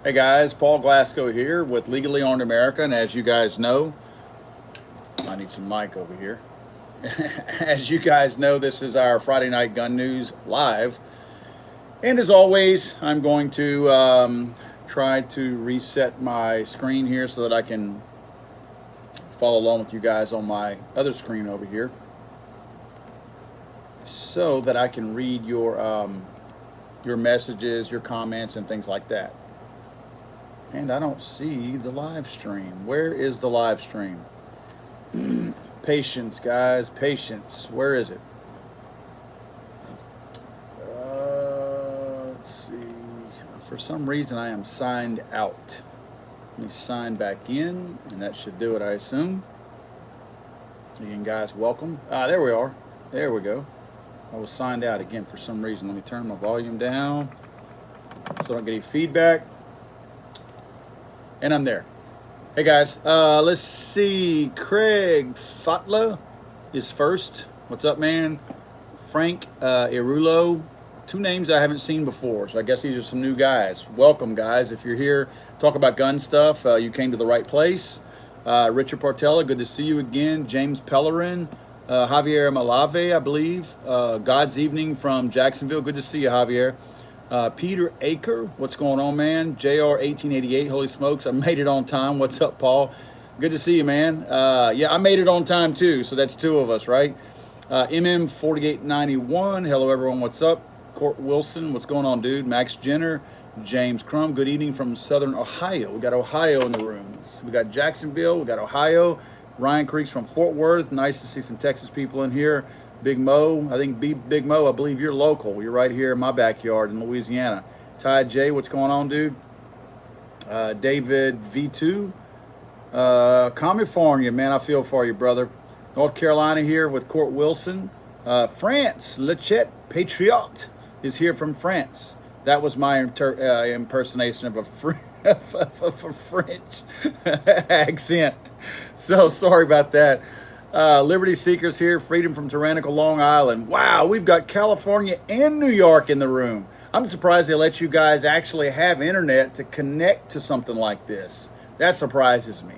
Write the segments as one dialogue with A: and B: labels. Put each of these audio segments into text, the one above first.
A: Hey guys, Paul Glasgow here with Legally Armed America, and as you guys know, I need some mic over here. As you guys know, this is our Friday Night Gun News live, and as always, I'm going to try to reset my screen here so that I can follow along with you guys on my other screen over here, so that I can read your messages, your comments, and things like that. And I don't see the live stream. Where is the live stream? Patience, guys, patience. Where is it? Let's see. For some reason, I am signed out. Let me sign back in, and that should do it, I assume. Again, guys, welcome. There we are. There we go. I was signed out again for some reason. Let me turn my volume down so I don't get any feedback. And I'm there. Hey guys, let's see. Craig Fatla is first. What's up, man? Frank Irulo. Two names I haven't seen before, so I guess these are some new guys. Welcome, guys. If you're here, talk about gun stuff, you came to the right place. Richard Partella, good to see you again. James Pellerin, Javier Malave, I believe. God's Evening from Jacksonville. Good to see you, Javier. Peter Aker, what's going on, man? JR 1888, holy smokes, I made it on time. What's up, Paul? Good to see you, man. Yeah, I made it on time too, so that's two of us, right? MM 4891, hello everyone, what's up? Court Wilson, what's going on, dude? Max Jenner, James Crum, good evening from Southern Ohio. We got Ohio in the room. We got Jacksonville, we got Ohio. Ryan Creeks from Fort Worth, nice to see some Texas people in here. Big Mo, I think Big Mo, I believe you're local. You're right here in my backyard in Louisiana. Ty J, what's going on, dude? David V2, California, man, I feel for you, brother. North Carolina here with Court Wilson. France, Lechette Patriot is here from France. That was my impersonation of a French accent. So sorry about that. Liberty Seekers here, Freedom from Tyrannical Long Island. Wow, we've got California and New York in the room. I'm surprised they let you guys actually have internet to connect to something like this. That surprises me.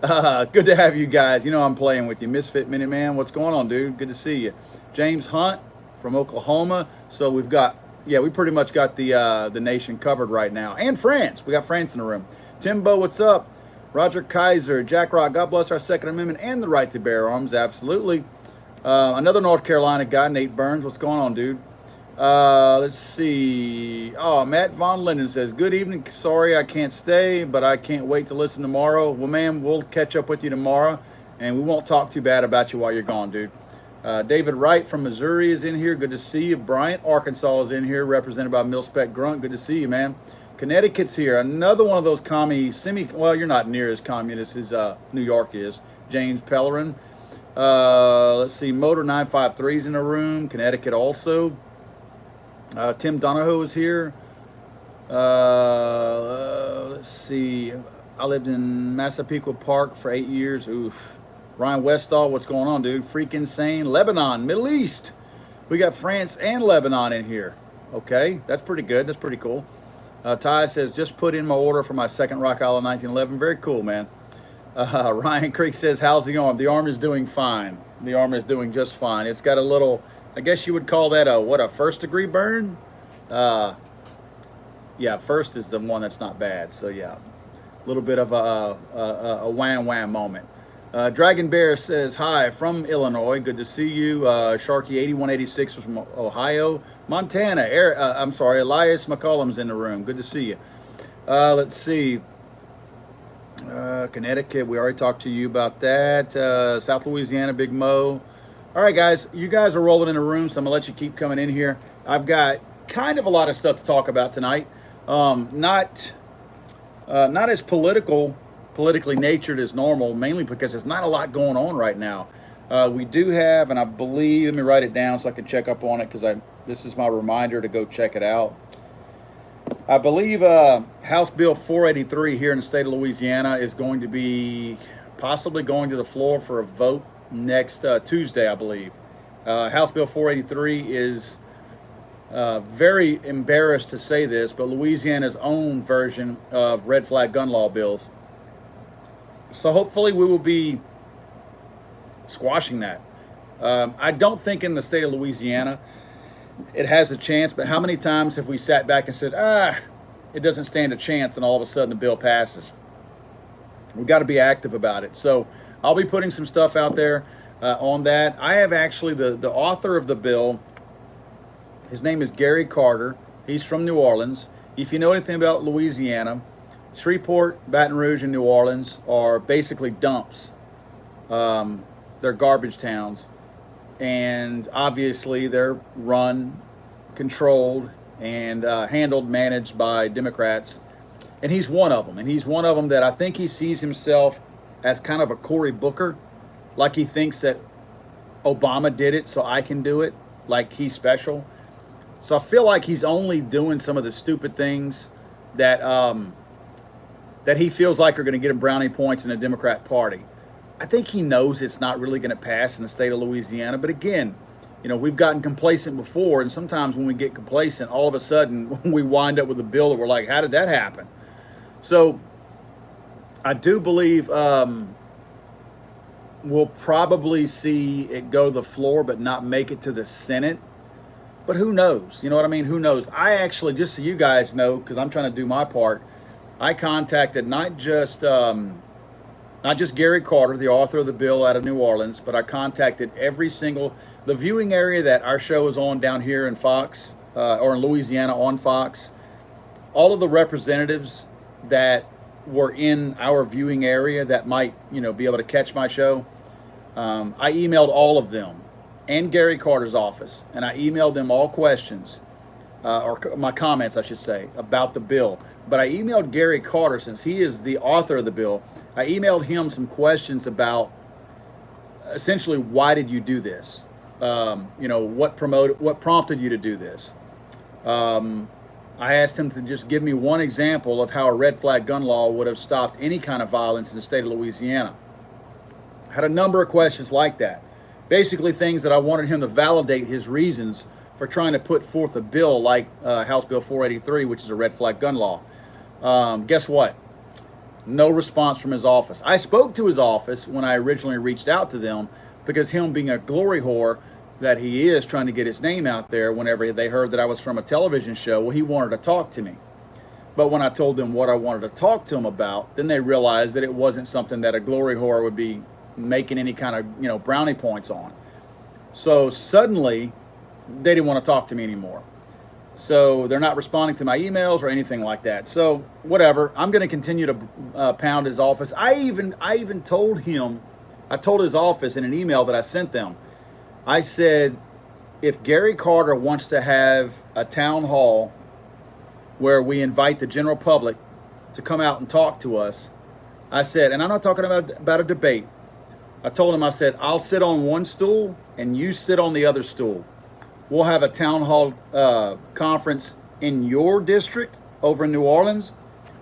A: Good to have you guys. You know I'm playing with you. Misfit Miniman, what's going on, dude? Good to see you. James Hunt from Oklahoma. So we've got, yeah, we pretty much got the nation covered right now. And France. We got France in the room. Timbo, what's up? Roger Kaiser, Jack Rock, God bless our Second Amendment and the right to bear arms, absolutely. Another North Carolina guy, Nate Burns, what's going on, dude? Let's see. Oh, Matt Von Linden says, good evening, sorry I can't stay, but I can't wait to listen tomorrow. Well, man, we'll catch up with you tomorrow, and we won't talk too bad about you while you're gone, dude. David Wright from Missouri is in here, good to see you. Bryant, Arkansas is in here, represented by Milspec Grunt, good to see you, man. Connecticut's here, another one of those well, you're not near as communist as New York is. James Pellerin. Let's see, Motor 953 is in the room. Connecticut also. Tim Donahoe is here. Let's see, I lived in Massapequa Park for 8 years. Oof. Ryan Westall, what's going on, dude? Freak insane. Lebanon, Middle East. We got France and Lebanon in here. Okay, that's pretty good. That's pretty cool. Ty says, just put in my order for my second Rock Island 1911. Very cool, man. Ryan Creek says, how's the arm? The arm is doing fine. The arm is doing just fine. It's got a little, I guess you would call that a first degree burn? Yeah, first is the one that's not bad. So yeah, a little bit of a wham moment. Dragon Bear says, hi from Illinois. Good to see you. Sharky 8186 was from Ohio. Montana, Elias McCollum's in the room. Good to see you. Let's see. Connecticut, we already talked to you about that. South Louisiana, Big Mo. All right, guys, you guys are rolling in the room, so I'm going to let you keep coming in here. I've got kind of a lot of stuff to talk about tonight. Not as politically natured as normal, mainly because there's not a lot going on right now. We do have, and I believe, let me write it down so I can check up on it, because this is my reminder to go check it out. I believe House Bill 483 here in the state of Louisiana is going to be possibly going to the floor for a vote next Tuesday, I believe. House Bill 483 is very embarrassed to say this, but Louisiana's own version of red flag gun law bills. So hopefully we will be squashing that. I don't think in the state of Louisiana it has a chance, but how many times have we sat back and said, it doesn't stand a chance, and all of a sudden the bill passes? We've got to be active about it. So I'll be putting some stuff out there on that. I have actually the author of the bill. His name is Gary Carter. He's from New Orleans. If you know anything about Louisiana, Shreveport, Baton Rouge, and New Orleans are basically dumps. They're garbage towns. And obviously they're run, controlled, and handled, managed by Democrats. And he's one of them. And he's one of them that I think he sees himself as kind of a Cory Booker. Like he thinks that Obama did it, so I can do it. Like he's special. So I feel like he's only doing some of the stupid things that that he feels like are going to get him brownie points in the Democrat Party. I think he knows it's not really going to pass in the state of Louisiana. But again, you know, we've gotten complacent before, and sometimes when we get complacent, all of a sudden we wind up with a bill that we're like, how did that happen? So I do believe we'll probably see it go to the floor but not make it to the Senate. But who knows? You know what I mean? Who knows? I actually, just so you guys know, because I'm trying to do my part, I contacted not just Gary Carter, the author of the bill out of New Orleans, but I contacted every single, the viewing area that our show is on down here in Fox, or in Louisiana on Fox, all of the representatives that were in our viewing area that might, you know, be able to catch my show. I emailed all of them and Gary Carter's office, and I emailed them all questions, or my comments, I should say, about the bill. But I emailed Gary Carter, since he is the author of the bill, I emailed him some questions about essentially, why did you do this? You know, what prompted you to do this? I asked him to just give me one example of how a red flag gun law would have stopped any kind of violence in the state of Louisiana. I had a number of questions like that. Basically things that I wanted him to validate his reasons for trying to put forth a bill like House Bill 483, which is a red flag gun law. Guess what? No response from his office. I spoke to his office when I originally reached out to them, because him being a glory whore that he is, trying to get his name out there whenever they heard that I was from a television show, well, he wanted to talk to me. But when I told them what I wanted to talk to him about, then they realized that it wasn't something that a glory whore would be making any kind of, you know, brownie points on. So suddenly they didn't want to talk to me anymore. So they're not responding to my emails or anything like that. So whatever, I'm going to continue to pound his office. I even told him, I told his office in an email that I sent them, I said, if Gary Carter wants to have a town hall where we invite the general public to come out and talk to us, I said, and I'm not talking about a debate. I told him, I said, I'll sit on one stool and you sit on the other stool. We'll have a town hall conference in your district over in New Orleans,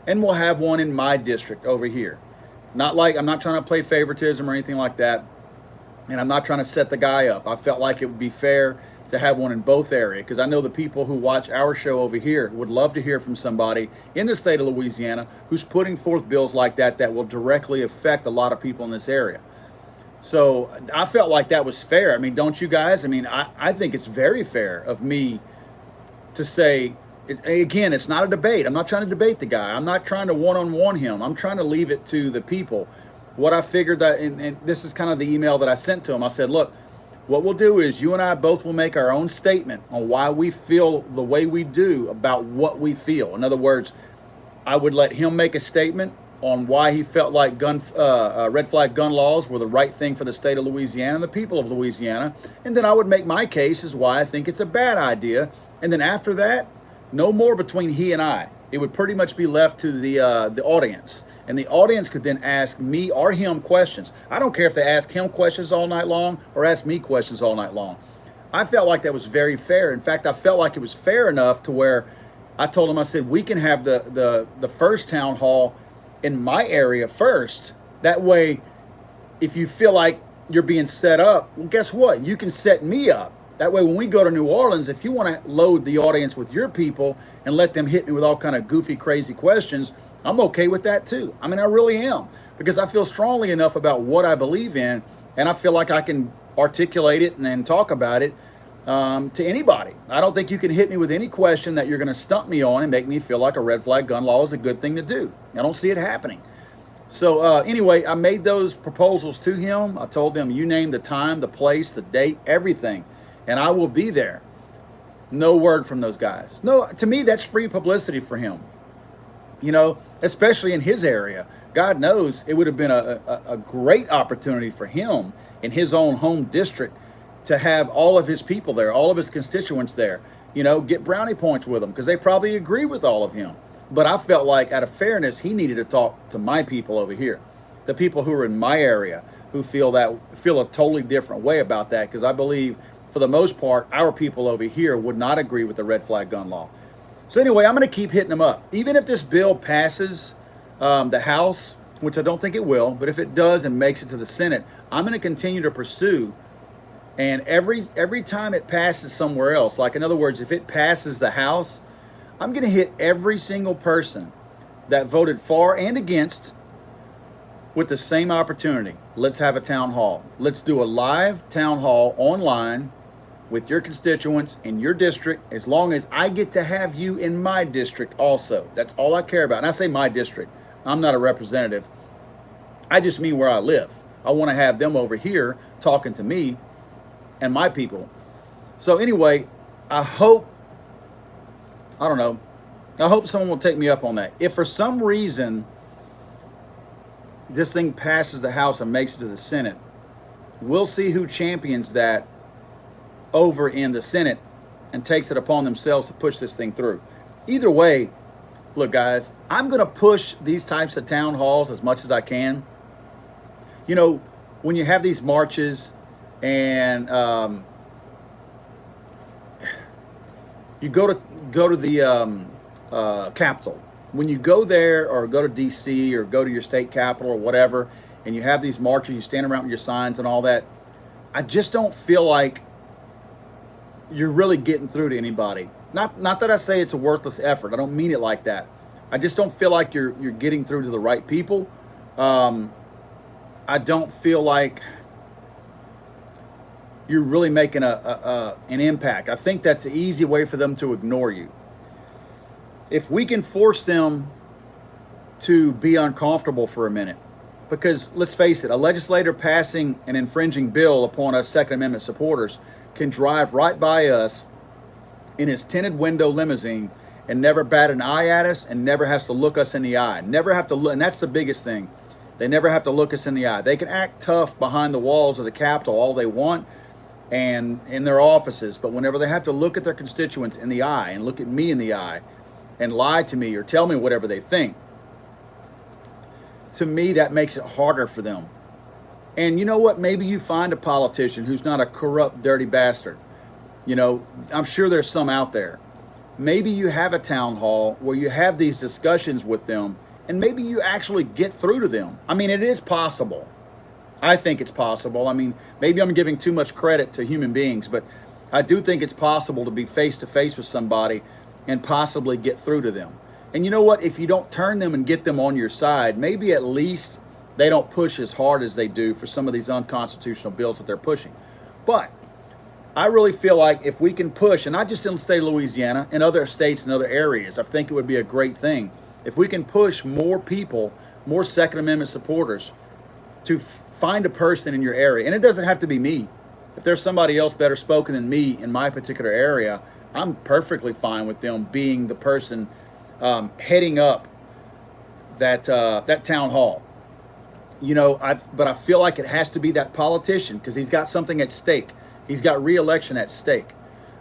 A: and we'll have one in my district over here. Not like, I'm not trying to play favoritism or anything like that, and I'm not trying to set the guy up. I felt like it would be fair to have one in both areas, because I know the people who watch our show over here would love to hear from somebody in the state of Louisiana who's putting forth bills like that that will directly affect a lot of people in this area. So I felt like that was fair. I mean, don't you guys? I mean, I think it's very fair of me to say, again, it's not a debate. I'm not trying to debate the guy. I'm not trying to one-on-one him. I'm trying to leave it to the people. What I figured that, and this is kind of the email that I sent to him. I said, look, what we'll do is you and I both will make our own statement on why we feel the way we do about what we feel. In other words, I would let him make a statement on why he felt like red flag gun laws were the right thing for the state of Louisiana and the people of Louisiana. And then I would make my case as why I think it's a bad idea. And then after that, no more between he and I. It would pretty much be left to the audience. And the audience could then ask me or him questions. I don't care if they ask him questions all night long or ask me questions all night long. I felt like that was very fair. In fact, I felt like it was fair enough to where I told him, I said, we can have the first town hall in my area first. That way, if you feel like you're being set up, well, guess what? You can set me up That way, when we go to New Orleans, if you want to load the audience with your people and let them hit me with all kind of goofy, crazy questions, I'm okay with that too. I mean, I really am, because I feel strongly enough about what I believe in, and I feel like I can articulate it and then talk about it to anybody. I don't think you can hit me with any question that you're going to stump me on and make me feel like a red flag gun law is a good thing to do. I don't see it happening. So anyway, I made those proposals to him. I told them, you name the time, the place, the date, everything, and I will be there. No word from those guys. No, to me, that's free publicity for him. You know, especially in his area. God knows it would have been a great opportunity for him in his own home district to have all of his people there, all of his constituents there, you know, get brownie points with them, because they probably agree with all of him. But I felt like, out of fairness, he needed to talk to my people over here, the people who are in my area, who feel a totally different way about that, because I believe, for the most part, our people over here would not agree with the red flag gun law. So anyway, I'm going to keep hitting them up. Even if this bill passes the House, which I don't think it will, but if it does and makes it to the Senate, I'm going to continue to pursue. And every time it passes somewhere else, like, in other words, if it passes the House, I'm going to hit every single person that voted for and against with the same opportunity. Let's have a town hall. Let's do a live town hall online with your constituents in your district, as long as I get to have you in my district also. That's all I care about. And I say my district. I'm not a representative. I just mean where I live. I want to have them over here talking to me and my people. So anyway, I hope someone will take me up on that. If for some reason this thing passes the House and makes it to the Senate, we'll see who champions that over in the Senate and takes it upon themselves to push this thing through. Either way, look, guys, I'm going to push these types of town halls as much as I can. You know, when you have these marches and you go to the Capitol, when you go there, or go to DC, or go to your state capital or whatever, and you have these marches, you stand around with your signs and all that, I just don't feel like you're really getting through to anybody. Not that I say it's a worthless effort. I don't mean it like that. I just don't feel like you're getting through to the right people. I don't feel like you're really making an impact. I think that's an easy way for them to ignore you. If we can force them to be uncomfortable for a minute, because let's face it, a legislator passing an infringing bill upon us Second Amendment supporters can drive right by us in his tinted window limousine and never bat an eye at us, and never has to look us in the eye. Never have to look, and that's the biggest thing. They never have to look us in the eye. They can act tough behind the walls of the Capitol all they want and in their offices, but whenever they have to look at their constituents in the eye and look at me in the eye and lie to me or tell me whatever they think, to me, that makes it harder for them. And you know what? Maybe you find a politician who's not a corrupt, dirty bastard. You know, I'm sure there's some out there. Maybe you have a town hall where you have these discussions with them, and maybe you actually get through to them. I mean, it is possible. I think it's possible. I mean, maybe I'm giving too much credit to human beings, but I do think it's possible to be face to face with somebody and possibly get through to them. And you know what? If you don't turn them and get them on your side, maybe at least they don't push as hard as they do for some of these unconstitutional bills that they're pushing. But I really feel like if we can push, and not just in the state of Louisiana, in other states and other areas, I think it would be a great thing. If we can push more people, more Second Amendment supporters, to find a person in your area, and it doesn't have to be me. If there's somebody else better spoken than me in my particular area, I'm perfectly fine with them being the person heading up that town hall. You know, but I feel like it has to be that politician, because he's got something at stake. He's got re-election at stake.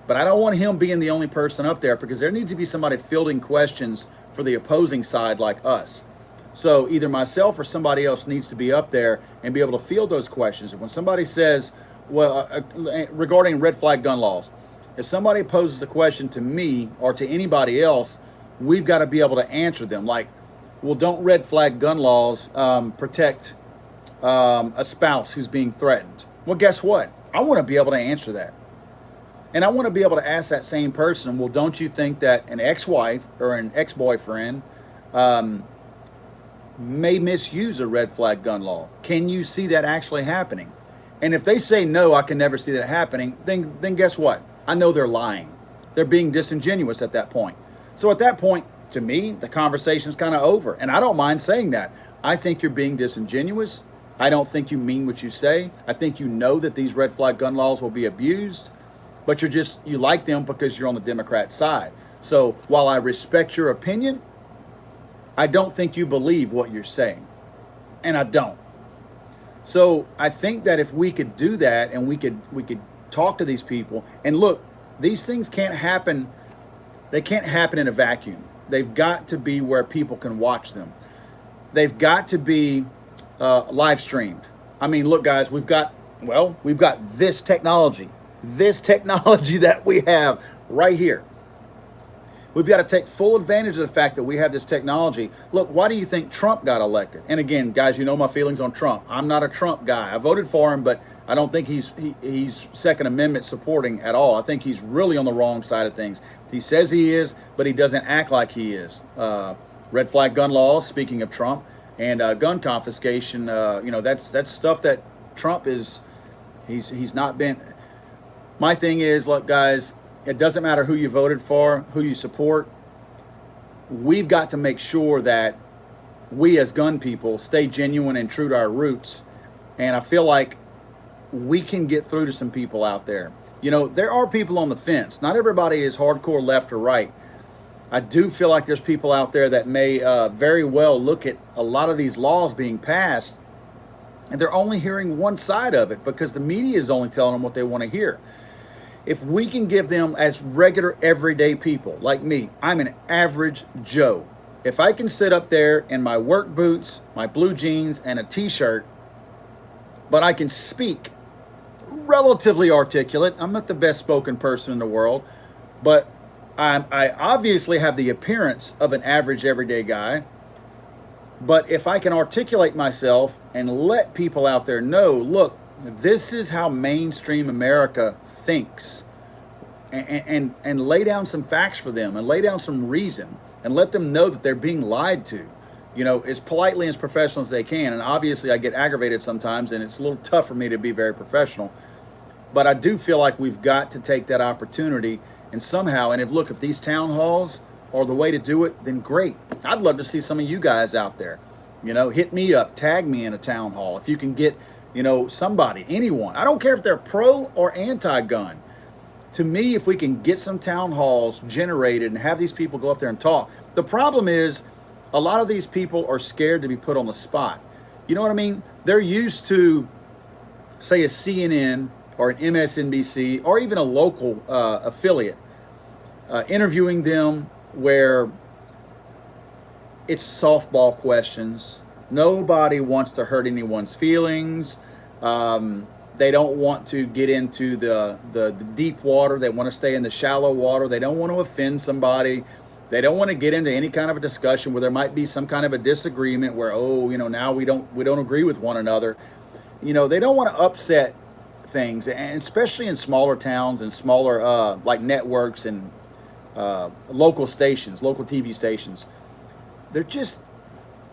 A: But I don't want him being the only person up there, because there needs to be somebody fielding questions for the opposing side like us. So either myself or somebody else needs to be up there and be able to field those questions. And when somebody says, well, regarding red flag gun laws, if somebody poses a question to me or to anybody else, we've got to be able to answer them. Like, well, don't red flag gun laws protect a spouse who's being threatened? Well, guess what? I want to be able to answer that. And I want to be able to ask that same person, well, don't you think that an ex-wife or an ex-boyfriend um, may misuse a red flag gun law? Can you see that actually happening? And if they say no, I can never see that happening, then guess what? I know they're lying. They're being disingenuous at that point. So at that point, to me, the conversation's kind of over. And I don't mind saying that. I think you're being disingenuous. I don't think you mean what you say. I think you know that these red flag gun laws will be abused, but you like them because you're on the Democrat side. So while I respect your opinion, I don't think you believe what you're saying. And I don't. So I think that if we could do that and we could talk to these people, and look, these things can't happen. They can't happen in a vacuum. They've got to be where people can watch them. They've got to be live streamed. I mean, look, guys, we've got this technology that we have right here. We've got to take full advantage of the fact that we have this technology. Look, why do you think Trump got elected? And again, guys, you know my feelings on Trump. I'm not a Trump guy. I voted for him, but I don't think he's Second Amendment supporting at all. I think he's really on the wrong side of things. He says he is, but he doesn't act like he is. Red flag gun laws, speaking of Trump, and gun confiscation, that's stuff that Trump he's not been. My thing is, look, guys, it doesn't matter who you voted for, who you support. We've got to make sure that we as gun people stay genuine and true to our roots. And I feel like we can get through to some people out there. You know, there are people on the fence. Not everybody is hardcore left or right. I do feel like there's people out there that may very well look at a lot of these laws being passed and they're only hearing one side of it because the media is only telling them what they want to hear. If we can give them, as regular everyday people like me, I'm an average Joe. If I can sit up there in my work boots, my blue jeans, and a t-shirt, but I can speak relatively articulate. I'm not the best spoken person in the world, but I obviously have the appearance of an average everyday guy. But if I can articulate myself and let people out there know, look, this is how mainstream America thinks, and lay down some facts for them and lay down some reason and let them know that they're being lied to, you know, as politely and as professional as they can. And obviously I get aggravated sometimes and it's a little tough for me to be very professional, but I do feel like we've got to take that opportunity and somehow, and if these town halls are the way to do it, then great. I'd love to see some of you guys out there, you know, hit me up, tag me in a town hall. If you can get, you know, somebody, anyone, I don't care if they're pro or anti-gun. To me, if we can get some town halls generated and have these people go up there and talk. The problem is a lot of these people are scared to be put on the spot. You know what I mean? They're used to, say, a CNN or an MSNBC or even a local affiliate interviewing them where it's softball questions. Nobody wants to hurt anyone's feelings. They don't want to get into the deep water. They want to stay in the shallow water. They don't want to offend somebody. They don't want to get into any kind of a discussion where there might be some kind of a disagreement where, oh, you know, now we don't agree with one another. You know, they don't want to upset things, and especially in smaller towns and smaller like networks and local stations, local TV stations. They're just,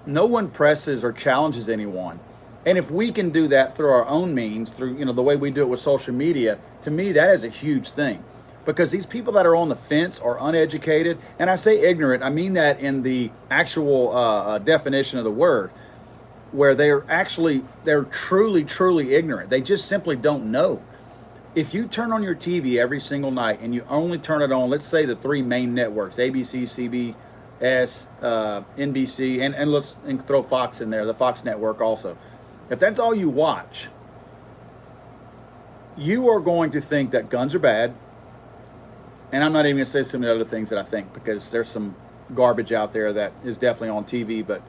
A: no one presses or challenges anyone. And if we can do that through our own means, through, you know, the way we do it with social media, to me, that is a huge thing. Because these people that are on the fence are uneducated, and I say ignorant, I mean that in the actual definition of the word, where they're truly ignorant. They just simply don't know. If you turn on your TV every single night and you only turn it on, let's say the three main networks, ABC, CBS, NBC, and let's throw Fox in there, the Fox network also. If that's all you watch, you are going to think that guns are bad. And I'm not even going to say some of the other things that I think, because there's some garbage out there that is definitely on TV. But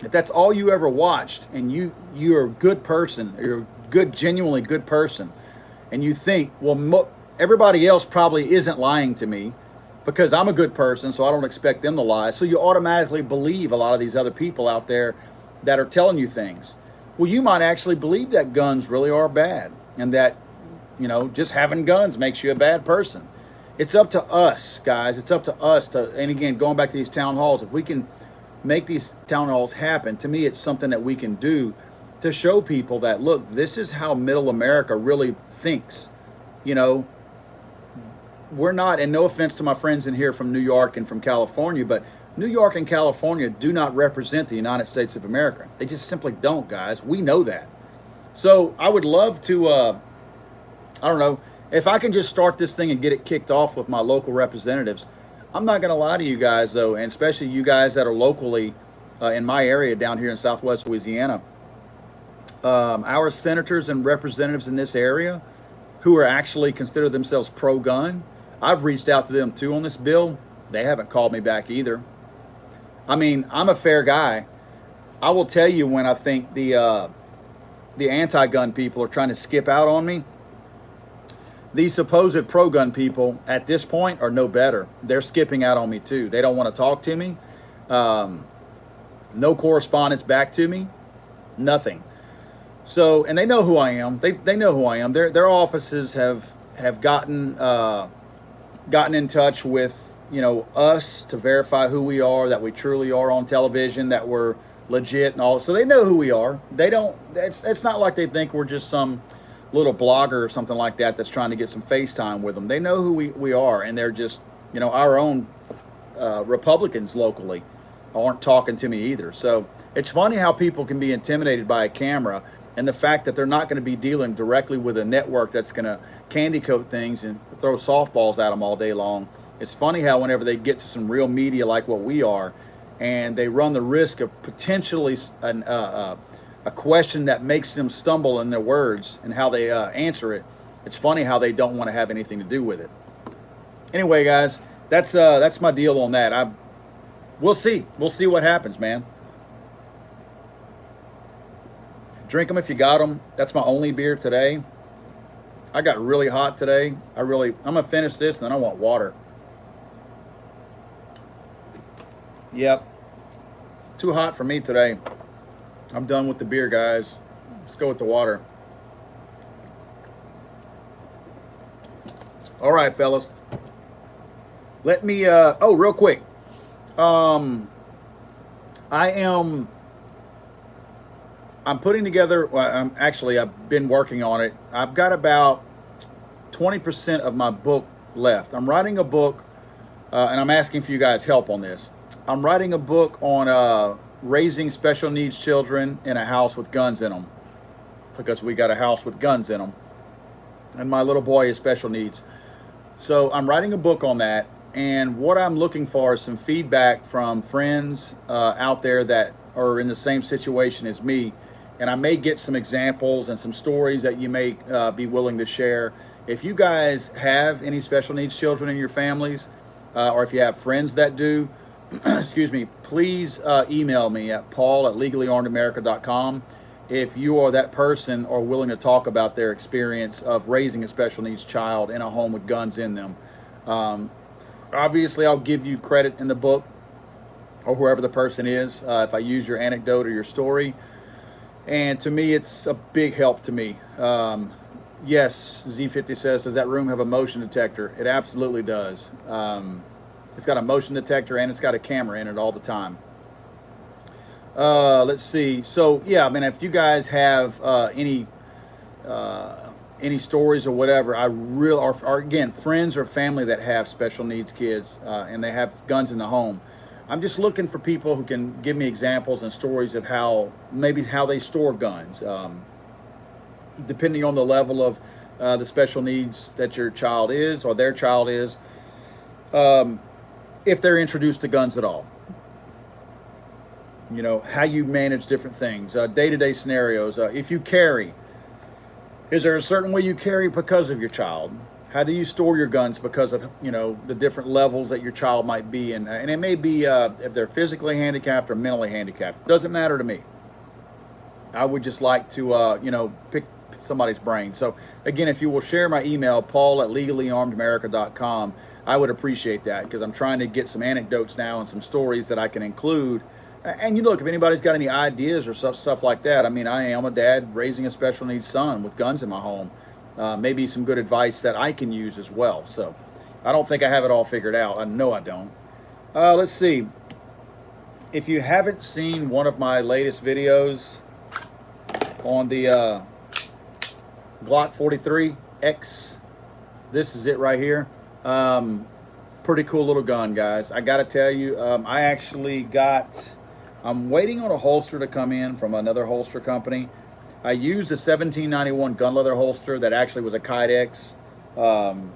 A: if that's all you ever watched, and you're a good person, you're a good, genuinely good person, and you think, well, everybody else probably isn't lying to me because I'm a good person, so I don't expect them to lie. So you automatically believe a lot of these other people out there that are telling you things. Well, you might actually believe that guns really are bad, and that you know, just having guns makes you a bad person. It's up to us, guys. It's up to us to, and again, going back to these town halls, if we can make these town halls happen, to me, it's something that we can do to show people that, look, this is how middle America really thinks. You know, we're not, and no offense to my friends in here from New York and from California, but New York and California do not represent the United States of America. They just simply don't, guys. We know that. So I would love to, I don't know, if I can just start this thing and get it kicked off with my local representatives. I'm not going to lie to you guys, though, and especially you guys that are locally in my area down here in Southwest Louisiana. Our senators and representatives in this area who are actually consider themselves pro-gun, I've reached out to them too on this bill. They haven't called me back either. I mean, I'm a fair guy. I will tell you when I think the anti-gun people are trying to skip out on me. These supposed pro-gun people at this point are no better. They're skipping out on me too. They don't want to talk to me. No correspondence back to me. Nothing. So, and they know who I am. They know who I am. Their offices have gotten in touch with, you know, us to verify who we are, that we truly are on television, that we're legit and all. So they know who we are. They don't. It's not like they think we're just some little blogger or something like that that's trying to get some FaceTime with them. They know who we are, and they're just, you know, our own Republicans locally aren't talking to me either. So it's funny how people can be intimidated by a camera, and the fact that they're not going to be dealing directly with a network that's going to candy coat things and throw softballs at them all day long. It's funny how whenever they get to some real media like what we are, and they run the risk of potentially a question that makes them stumble in their words and how they answer it, it's funny how they don't want to have anything to do with it. Anyway, guys, that's my deal on that. We'll see what happens, man. Drink them if you got them. That's my only beer today. I got really hot today. I'm gonna finish this and then I want water. Yep, too hot for me today. I'm done with the beer, guys. Let's go with the water. All right, fellas. Let me, real quick. I'm putting together, I've been working on it. I've got about 20% of my book left. I'm writing a book, and I'm asking for you guys' help on this. I'm writing a book on raising special needs children in a house with guns in them, because we got a house with guns in them, and my little boy has special needs. So I'm writing a book on that, and what I'm looking for is some feedback from friends out there that are in the same situation as me, and I may get some examples and some stories that you may be willing to share. If you guys have any special needs children in your families, or if you have friends that do, excuse me, please email me at paul@legallyarmedamerica.com if you are that person or willing to talk about their experience of raising a special needs child in a home with guns in them. Obviously, I'll give you credit in the book, or whoever the person is, if I use your anecdote or your story. And to me, it's a big help to me. Yes, Z50 says, does that room have a motion detector? It absolutely does. It's got a motion detector and it's got a camera in it all the time. Let's see. So yeah, I mean, if you guys have any stories or whatever, or again, friends or family that have special needs kids and they have guns in the home, I'm just looking for people who can give me examples and stories of how they store guns, depending on the level of the special needs that your child is or their child is. If they're introduced to guns at all, you know, how you manage different things, day-to-day scenarios. If you carry, is there a certain way you carry because of your child? How do you store your guns because of, you know, the different levels that your child might be in? And it may be if they're physically handicapped or mentally handicapped. Doesn't matter to me. I would just like to, you know, pick somebody's brain. So again, if you will share my email, paul@legallyarmedamerica.com, I would appreciate that, because I'm trying to get some anecdotes now and some stories that I can include. And you look, if anybody's got any ideas or stuff like that, I mean, I am a dad raising a special needs son with guns in my home. maybe some good advice that I can use as well. So I don't think I have it all figured out. I know I don't. Let's see. If you haven't seen one of my latest videos on the Glock 43X, this is it right here. Pretty cool little gun, guys. I gotta tell you, I actually I'm waiting on a holster to come in from another holster company. I used a 1791 gun leather holster that actually was a Kydex, and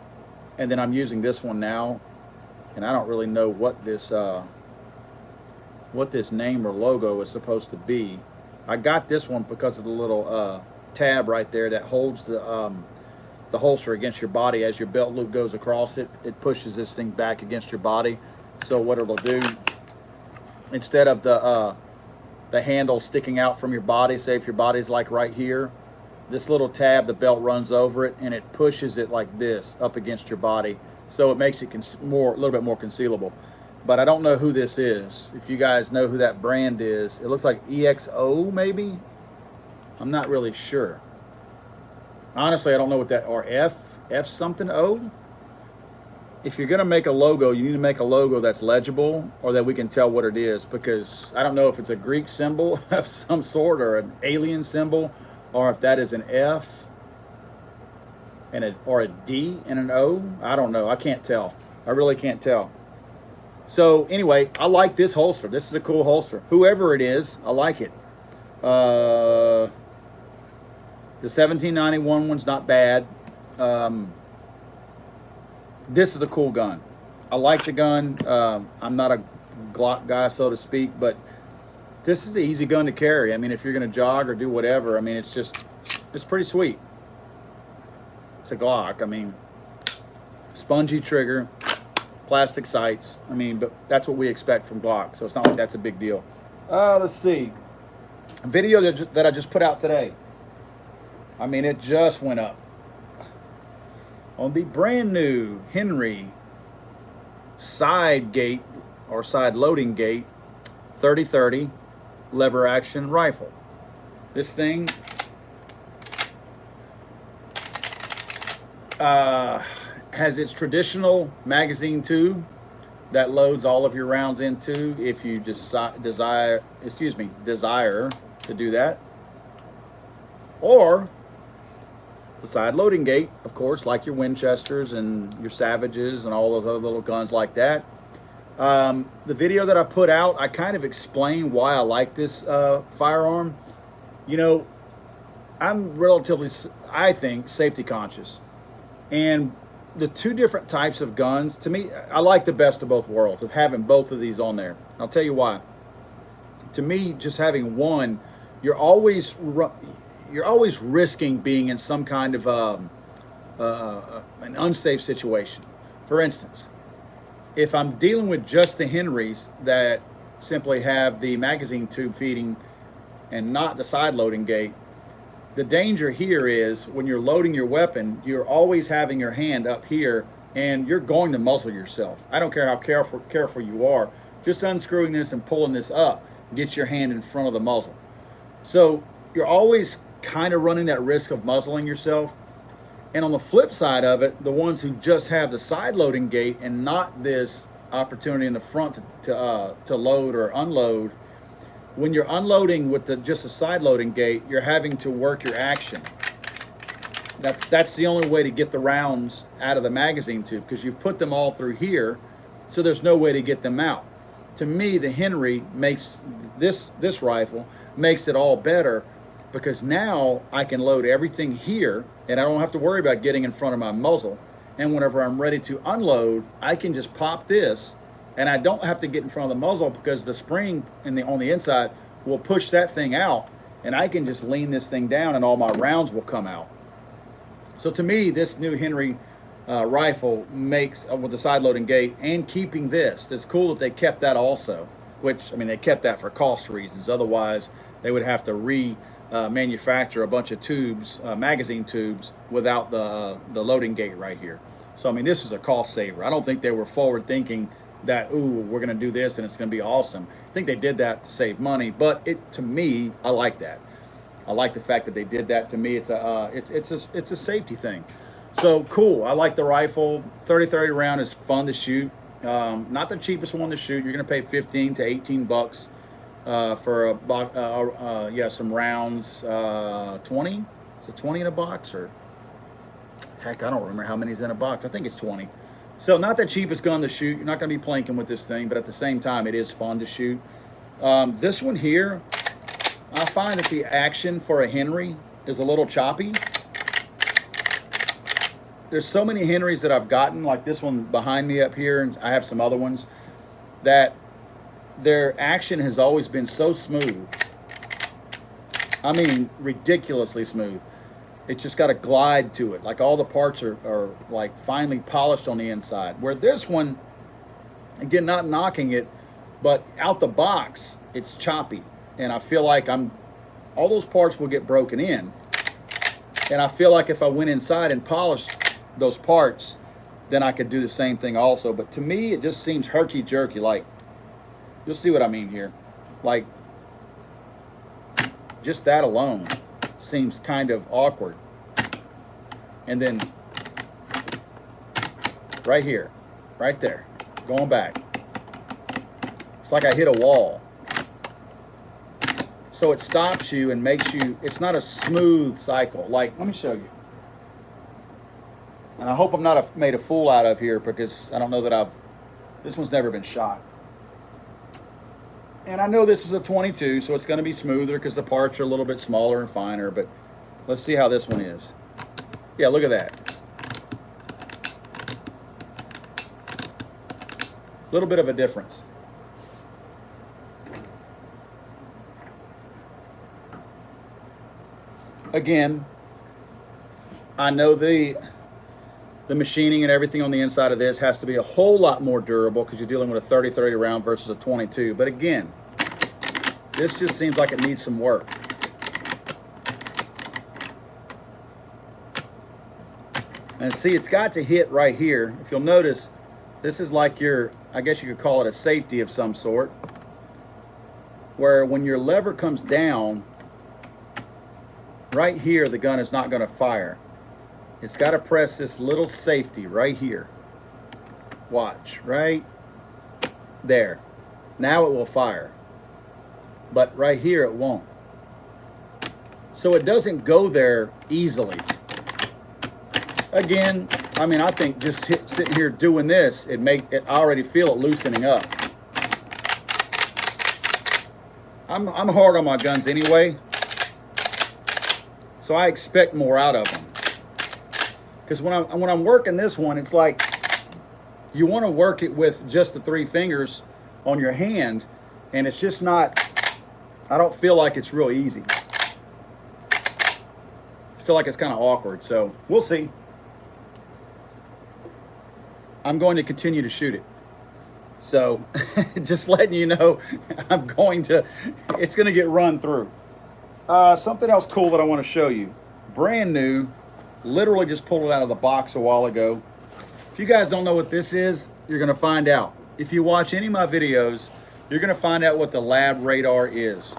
A: then I'm using this one now, and I don't really know what this name or logo is supposed to be. I got this one because of the little tab right there that holds the holster against your body. As your belt loop goes across it, it pushes this thing back against your body. So what it'll do, instead of the handle sticking out from your body, say if your body's like right here, this little tab, the belt runs over it and it pushes it like this up against your body. So it makes it a little bit more concealable. But I don't know who this is. If you guys know who that brand is, it looks like EXO maybe? I'm not really sure. Honestly, I don't know what that, or F something O? If you're gonna make a logo, you need to make a logo that's legible or that we can tell what it is, because I don't know if it's a Greek symbol of some sort or an alien symbol, or if that is an F and or a D and an O. I don't know. I can't tell. I really can't tell. So anyway, I like this holster. This is a cool holster. Whoever it is, I like it. The 1791 one's not bad. This is a cool gun. I like the gun. I'm not a Glock guy, so to speak, but this is an easy gun to carry. I mean, if you're going to jog or do whatever, I mean, it's pretty sweet. It's a Glock. I mean, spongy trigger, plastic sights. I mean, but that's what we expect from Glock, so it's not like that's a big deal. Let's see. A video that I just put out today. I mean, it just went up on the brand new Henry side gate or side loading gate 30-30 lever action rifle. This thing has its traditional magazine tube that loads all of your rounds into if you desire to do that, or the side loading gate, of course, like your Winchesters and your Savages and all those other little guns like that. The video that I put out, I kind of explain why I like this firearm. You know, I'm relatively, I think, safety conscious. And the two different types of guns, to me, I like the best of both worlds of having both of these on there. I'll tell you why. To me, just having one, you're always risking being in some kind of an unsafe situation. For instance, if I'm dealing with just the Henrys that simply have the magazine tube feeding and not the side loading gate, the danger here is when you're loading your weapon, you're always having your hand up here and you're going to muzzle yourself. I don't care how careful you are, just unscrewing this and pulling this up, get your hand in front of the muzzle. So you're always kind of running that risk of muzzling yourself. And on the flip side of it, the ones who just have the side loading gate and not this opportunity in the front to load or unload, when you're unloading with just a side loading gate, you're having to work your action. That's the only way to get the rounds out of the magazine tube, because you've put them all through here, so there's no way to get them out. To me, the Henry makes this rifle makes it all better, because now I can load everything here and I don't have to worry about getting in front of my muzzle. And whenever I'm ready to unload, I can just pop this and I don't have to get in front of the muzzle, because the spring on the inside will push that thing out and I can just lean this thing down and all my rounds will come out. So to me, this new Henry rifle makes, with the side loading gate and keeping this, it's cool that they kept that also, which, I mean, they kept that for cost reasons. Otherwise, they would have to manufacture a bunch of tubes, magazine tubes, without the loading gate right here. So I mean, this is a cost saver. I don't think they were forward thinking that, ooh, we're going to do this and it's going to be awesome. I think they did that to save money, but to me, I like that. I like the fact that they did that. To me, it's a safety thing. So cool. I like the rifle. 30-30 round is fun to shoot. Not the cheapest one to shoot. You're gonna pay 15 to 18 bucks for yeah, some rounds. 20. Is it 20 in a box, or heck, I don't remember how many's in a box. I think it's 20. So not the cheapest gun to shoot. You're not gonna be planking with this thing, but at the same time, it is fun to shoot. This one here, I find that the action for a Henry is a little choppy. There's so many Henrys that I've gotten, like this one behind me up here, and I have some other ones, that their action has always been so smooth. I mean, ridiculously smooth. It's just got a glide to it. Like all the parts are like finely polished on the inside. Where this one, again, not knocking it, but out the box, it's choppy. And I feel like all those parts will get broken in. And I feel like if I went inside and polished those parts, then I could do the same thing also. But to me, it just seems herky-jerky. Like, you'll see what I mean here. Like, just that alone seems kind of awkward. And then right here, right there, going back, it's like I hit a wall. So it stops you and makes you, it's not a smooth cycle. Like, let me show you. And I hope I'm not made a fool out of here, because I don't know that this one's never been shot. And I know this is a 22, so it's going to be smoother because the parts are a little bit smaller and finer, but let's see how this one is. Yeah, look at that. A little bit of a difference. Again, I know the machining and everything on the inside of this has to be a whole lot more durable because you're dealing with a 30-30 round versus a 22. But again, this just seems like it needs some work. And see, it's got to hit right here. If you'll notice, this is like I guess you could call it a safety of some sort, where when your lever comes down, right here, the gun is not going to fire. It's got to press this little safety right here. Watch, right there. Now it will fire. But right here it won't. So it doesn't go there easily. Again, I mean, I think just sitting here doing this, I already feel it loosening up. I'm hard on my guns anyway, so I expect more out of them. Because when I'm working this one, it's like you want to work it with just the 3 fingers on your hand, and it's just not, I don't feel like it's real easy. I feel like it's kind of awkward, so we'll see. I'm going to continue to shoot it. So just letting you know, it's going to get run through. Something else cool that I want to show you. Brand new. Literally just pulled it out of the box a while ago. If you guys don't know what this is, you're going to find out. If you watch any of my videos, you're going to find out what the LabRadar is.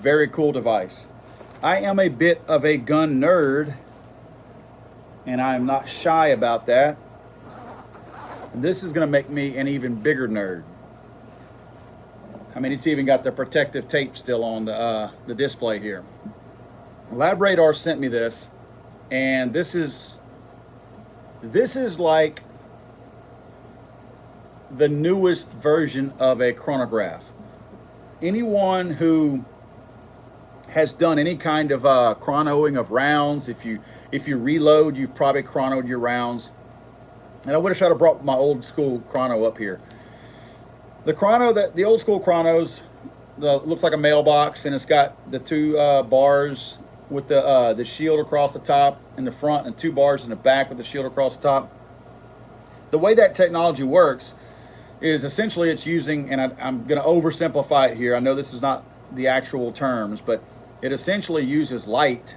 A: Very cool device. I am a bit of a gun nerd, and I am not shy about that. And this is going to make me an even bigger nerd. I mean, it's even got the protective tape still on the display here. LabRadar sent me this. And this is like the newest version of a chronograph. Anyone who has done any kind of chronoing of rounds, if you reload, you've probably chronoed your rounds. And I wish I'd have brought my old school chrono up here. The old school chronos, looks like a mailbox, and it's got the 2 bars with the shield across the top in the front and 2 bars in the back with the shield across the top. The way that technology works is essentially it's using, and I'm going to oversimplify it here. I know this is not the actual terms, but it essentially uses light,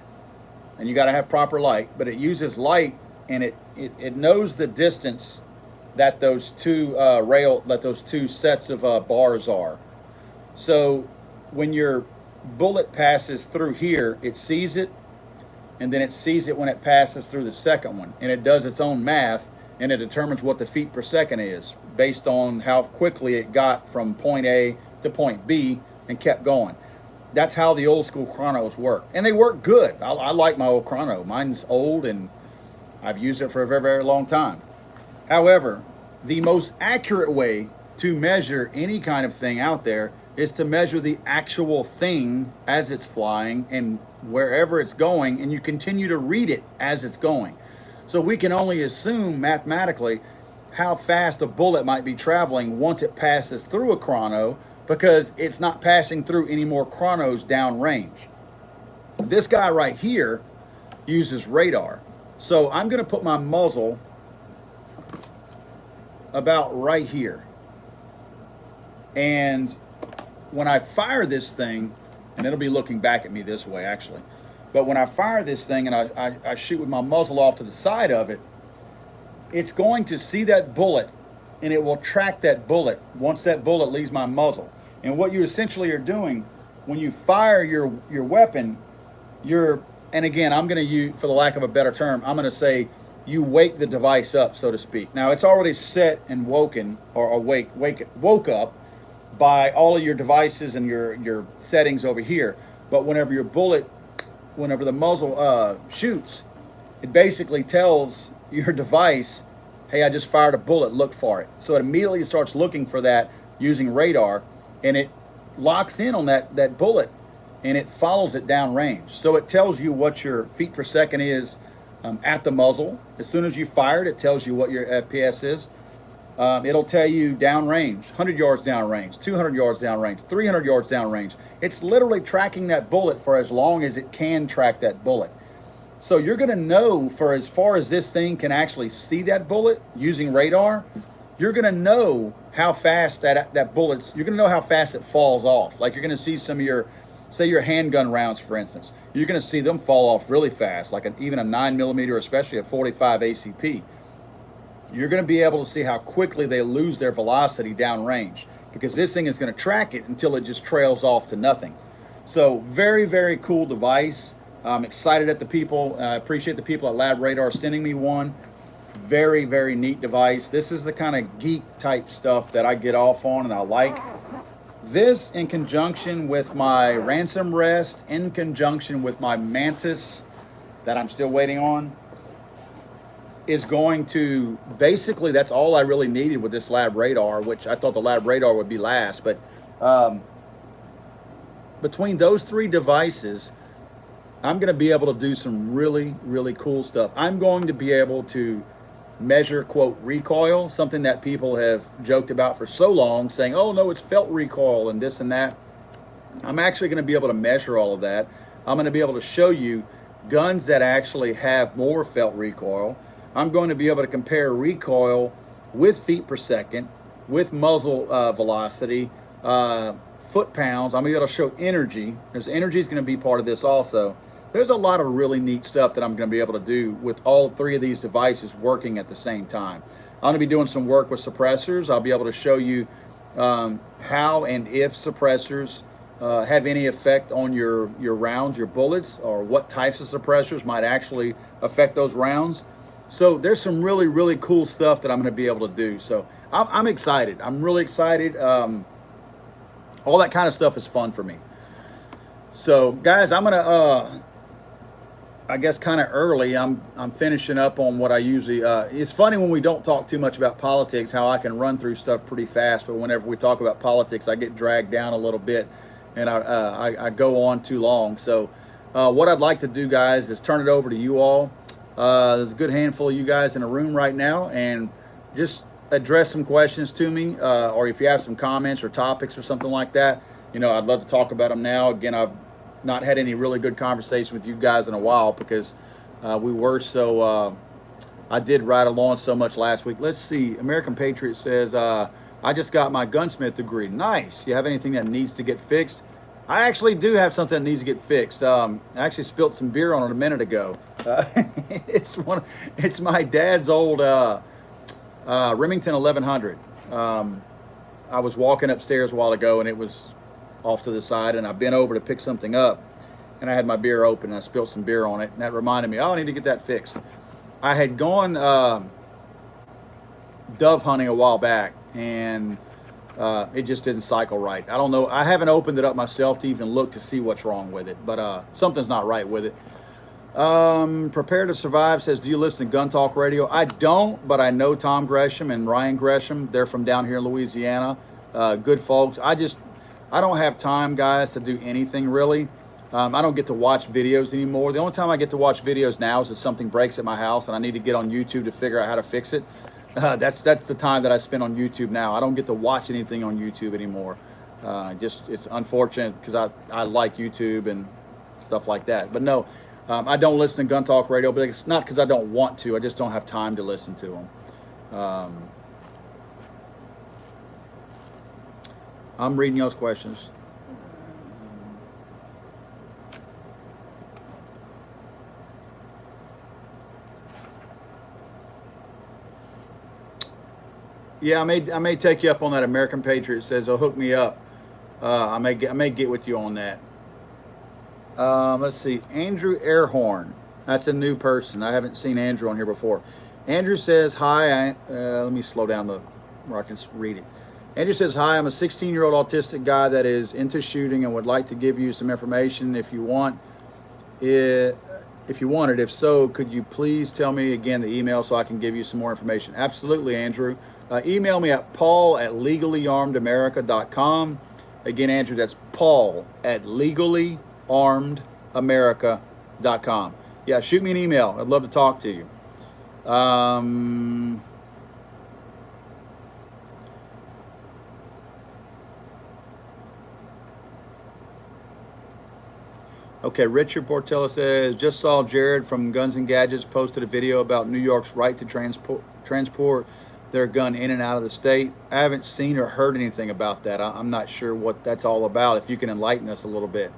A: and you got to have proper light, but it uses light, and it knows the distance that those 2 sets of bars are. So when you're bullet passes through here, it sees it, and then it sees it when it passes through the second one, and it does its own math, and it determines what the feet per second is based on how quickly it got from point A to point B and kept going. That's how the old school chronos work, and they work good. I like my old chrono. Mine's old, and I've used it for a very, very long time. However, the most accurate way to measure any kind of thing out there is to measure the actual thing as it's flying and wherever it's going, and you continue to read it as it's going. So we can only assume mathematically how fast a bullet might be traveling once it passes through a chrono, because it's not passing through any more chronos downrange. This guy right here uses radar. So I'm going to put my muzzle about right here. And when I fire this thing, and it'll be looking back at me this way actually, but when I fire this thing and I shoot with my muzzle off to the side of it, it's going to see that bullet, and it will track that bullet once that bullet leaves my muzzle. And what you essentially are doing when you fire your weapon, and again, I'm going to use, for the lack of a better term, I'm going to say you wake the device up, so to speak. Now it's already set and woken, or woke up by all of your devices and your settings over here. But whenever the muzzle shoots, it basically tells your device, hey, I just fired a bullet, look for it. So it immediately starts looking for that using radar, and it locks in on that bullet, and it follows it down range. So it tells you what your feet per second is at the muzzle. As soon as you fire it, it tells you what your FPS is. It'll tell you downrange, 100 yards downrange, 200 yards downrange, 300 yards downrange. It's literally tracking that bullet for as long as it can track that bullet. So you're going to know, for as far as this thing can actually see that bullet using radar, you're going to know how fast that bullet's, you're going to know how fast it falls off. Like you're going to see some of your, say your handgun rounds, for instance, you're going to see them fall off really fast, like even a 9mm, especially a 45 ACP. You're going to be able to see how quickly they lose their velocity downrange, because this thing is going to track it until it just trails off to nothing. So very, very cool device. I'm excited at the people. I appreciate the people at Lab Radar sending me one. Very, very neat device. This is the kind of geek type stuff that I get off on and I like. This, in conjunction with my Ransom Rest, in conjunction with my Mantis that I'm still waiting on, is going to, basically that's all I really needed with this Lab Radar, which I thought the Lab Radar would be last. But between those three devices, I'm going to be able to do some really, really cool stuff. I'm going to be able to measure, quote, recoil, something that people have joked about for so long, saying, oh no, it's felt recoil and this and that. I'm actually going to be able to measure all of that. I'm going to be able to show you guns that actually have more felt recoil. I'm going to be able to compare recoil with feet per second, with muzzle velocity, foot pounds. I'm going to be able to show energy. There's energy is going to be part of this also. There's a lot of really neat stuff that I'm going to be able to do with all three of these devices working at the same time. I'm going to be doing some work with suppressors. I'll be able to show you how and if suppressors have any effect on your rounds, your bullets, or what types of suppressors might actually affect those rounds. So there's some really, really cool stuff that I'm going to be able to do. So I'm excited. I'm really excited. All that kind of stuff is fun for me. So guys, I'm going to, I guess kind of early, I'm finishing up on what I usually, it's funny when we don't talk too much about politics, how I can run through stuff pretty fast, but whenever we talk about politics, I get dragged down a little bit and I go on too long. So what I'd like to do, guys, is turn it over to you all. There's a good handful of you guys in the room right now, and just address some questions to me, or if you have some comments or topics or something like that, you know, I'd love to talk about them now. Again, I've not had any really good conversation with you guys in a while because we were so, I did ride along so much last week. Let's see, American Patriot says, I just got my gunsmith degree. Nice. You have anything that needs to get fixed? I actually do have something that needs to get fixed. I actually spilled some beer on it a minute ago. It's my dad's old Remington 1100. I was walking upstairs a while ago and it was off to the side, and I bent over to pick something up, and I had my beer open, and I spilled some beer on it, and that reminded me, oh, I need to get that fixed. I had gone dove hunting a while back, and it just didn't cycle right. I don't know. I haven't opened it up myself to even look to see what's wrong with it, but something's not right with it. Prepare to Survive says, do you listen to Gun Talk Radio? I don't, but I know Tom Gresham and Ryan Gresham. They're from down here in Louisiana. Good folks. I don't have time, guys, to do anything really. I don't get to watch videos anymore. The only time I get to watch videos now is if something breaks at my house and I need to get on YouTube to figure out how to fix it. That's the time that I spend on YouTube now. I don't get to watch anything on YouTube anymore. It's unfortunate because I like YouTube and stuff like that. But no, I don't listen to Gun Talk Radio, but it's not because I don't want to. I just don't have time to listen to them. I'm reading those questions. Yeah, I may take you up on that. American Patriot says, "Oh, hook me up." I may get with you on that. Let's see, Andrew Airhorn. That's a new person. I haven't seen Andrew on here before. Andrew says, "Hi." Let me slow down where I can read it. Andrew says, "Hi, I'm a 16-year-old autistic guy that is into shooting and would like to give you some information if you want it. If so, could you please tell me again the email so I can give you some more information?" Absolutely, Andrew. Email me at paul@legallyarmedamerica.com. Again, Andrew, that's paul@legallyarmedamerica.com. Yeah, shoot me an email. I'd love to talk to you. Okay, Richard Portella says, just saw Jared from Guns and Gadgets posted a video about New York's right to transport their gun in and out of the state. I haven't seen or heard anything about that. I'm not sure what that's all about. If you can enlighten us a little bit.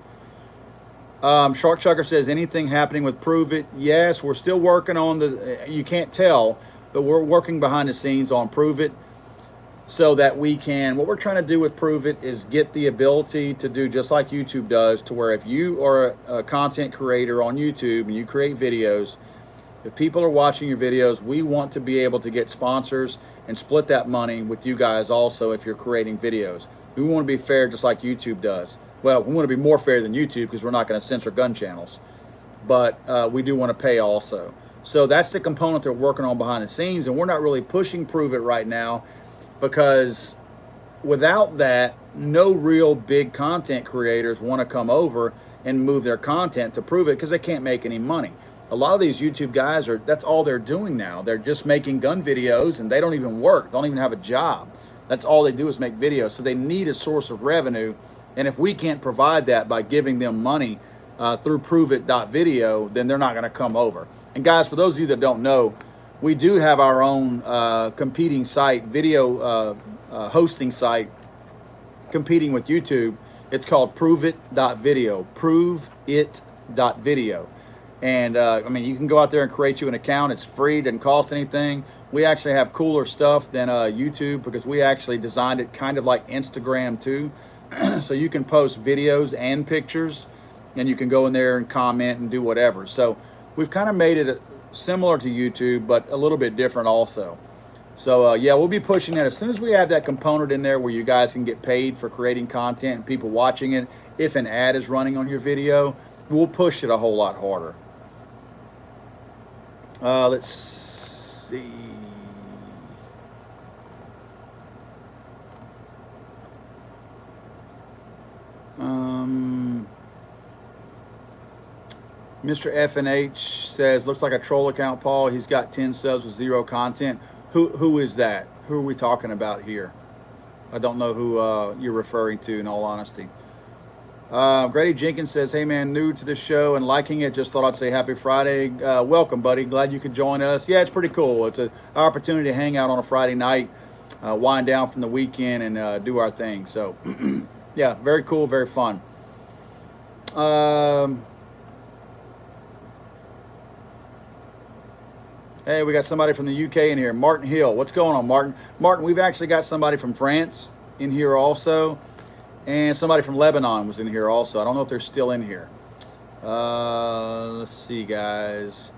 A: Shark Chucker says, anything happening with Prove It? Yes, we're still working on you can't tell, but we're working behind the scenes on Prove It so that we can, what we're trying to do with Prove It is get the ability to do just like YouTube does, to where if you are a content creator on YouTube and you create videos, if people are watching your videos, we want to be able to get sponsors and split that money with you guys also if you're creating videos. We want to be fair just like YouTube does. Well, we want to be more fair than YouTube because we're not going to censor gun channels. But we do want to pay also. So that's the component they're working on behind the scenes, and we're not really pushing Prove It right now because without that, no real big content creators want to come over and move their content to Prove It because they can't make any money. A lot of these YouTube guys that's all they're doing now. They're just making gun videos and they don't even work, don't even have a job. That's all they do is make videos. So they need a source of revenue. And if we can't provide that by giving them money through ProveIt.video, then they're not going to come over. And guys, for those of you that don't know, we do have our own competing site, video hosting site, competing with YouTube. It's called ProveIt.video, ProveIt.video. And I mean, you can go out there and create you an account. It's free, doesn't cost anything. We actually have cooler stuff than YouTube because we actually designed it kind of like Instagram too. So you can post videos and pictures, and you can go in there and comment and do whatever. So we've kind of made it similar to YouTube, but a little bit different also. So yeah, we'll be pushing that as soon as we have that component in there where you guys can get paid for creating content and people watching it. If an ad is running on your video, we'll push it a whole lot harder. Let's see. Mr. FNH says, looks like a troll account, Paul. He's got 10 subs with 0 content. Who is that? Who are we talking about here? I don't know who you're referring to, in all honesty. Grady Jenkins says, hey man, new to the show and liking it. Just thought I'd say happy Friday. Welcome, buddy. Glad you could join us. Yeah, it's pretty cool. It's an opportunity to hang out on a Friday night, wind down from the weekend and do our thing. So yeah, very cool, very fun. Hey, we got somebody from the UK in here. Martin Hill. What's going on, Martin? Martin, we've actually got somebody from France in here also. And somebody from Lebanon was in here also. I don't know if they're still in here. Let's see, guys.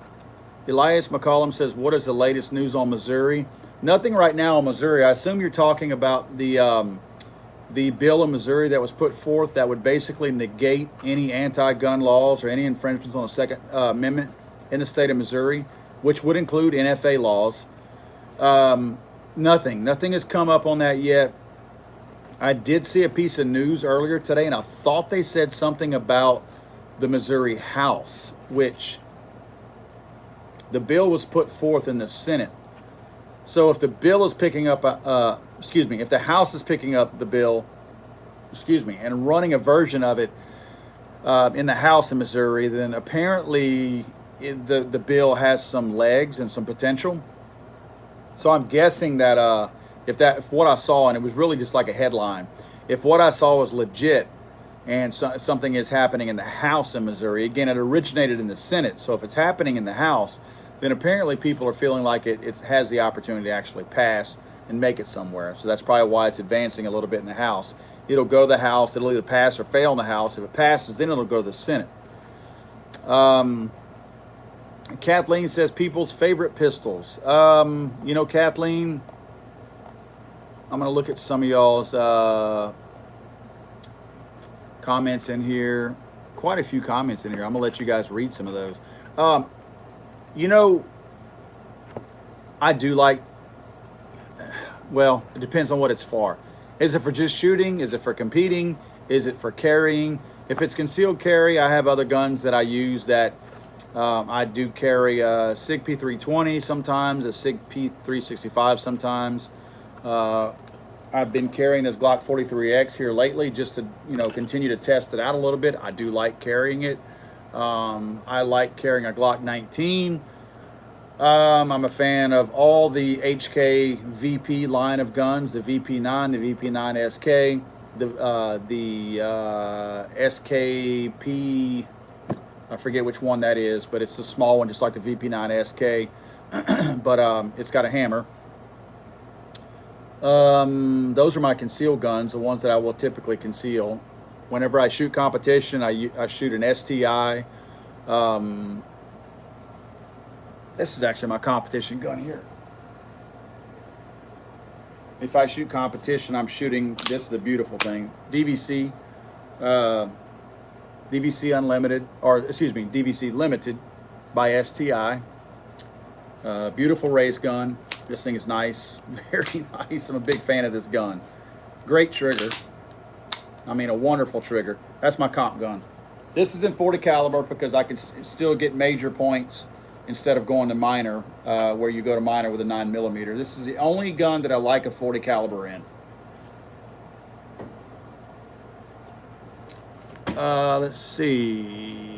A: Elias McCollum says, what is the latest news on Missouri? Nothing right now on Missouri. I assume you're talking about the bill in Missouri that was put forth that would basically negate any anti-gun laws or any infringements on the Second Amendment in the state of Missouri, which would include NFA laws. Nothing has come up on that yet. I did see a piece of news earlier today, and I thought they said something about the Missouri House, which the bill was put forth in the Senate. So if the bill is picking up, if the House is picking up the bill, and running a version of it in the House in Missouri, then apparently the bill has some legs and some potential. So I'm guessing that if what I saw, and it was really just like a headline, if what I saw was legit and something is happening in the House in Missouri, again, it originated in the Senate. So if it's happening in the House, then apparently people are feeling like it has the opportunity to actually pass and make it somewhere. So that's probably why it's advancing a little bit in the House. It'll go to the House. It'll either pass or fail in the House. If it passes, then it'll go to the Senate. Kathleen says people's favorite pistols. Kathleen, I'm going to look at some of y'all's comments in here. Quite a few comments in here. I'm going to let you guys read some of those. I do like, well, it depends on what it's for. Is it for just shooting? Is it for competing? Is it for carrying? If it's concealed carry, I have other guns that I use that I do carry a SIG P320 sometimes, a SIG P365 sometimes. I've been carrying this Glock 43X here lately just to, continue to test it out a little bit. I do like carrying it. I like carrying a Glock 19. I'm a fan of all the HK VP line of guns, the VP9, the VP9 SK, the SKP, I forget which one that is, but it's a small one, just like the VP9 SK, but it's got a hammer. Those are my concealed guns, the ones that I will typically conceal. Whenever I shoot competition, I shoot an STI. This is actually my competition gun here. If I shoot competition, I'm shooting, this is a beautiful thing, DVC Unlimited, DVC Limited by STI. Beautiful race gun. This thing is nice, very nice. I'm a big fan of this gun. Great trigger. I mean, a wonderful trigger. That's my comp gun. This is in 40 caliber because I can still get major points instead of going to minor, where you go to minor with a 9mm. This is the only gun that I like a 40 caliber in. Let's see.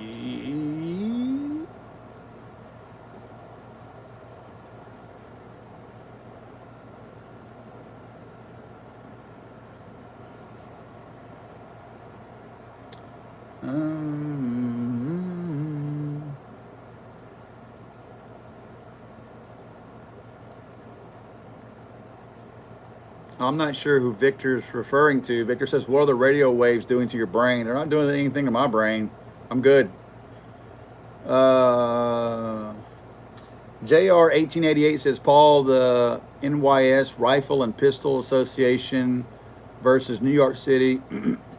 A: I'm not sure who Victor's referring to. Victor says, what are the radio waves doing to your brain? They're not doing anything to my brain. I'm good. JR1888 says, Paul, the NYS Rifle and Pistol Association versus New York City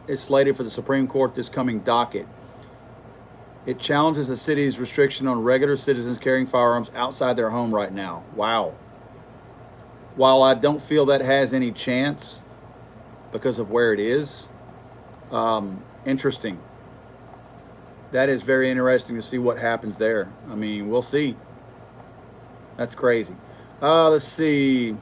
A: is slated for the Supreme Court this coming docket. It challenges the city's restriction on regular citizens carrying firearms outside their home right now. Wow. While I don't feel that has any chance because of where it is, interesting. That is very interesting to see what happens there. I mean, we'll see. That's crazy. Let's see.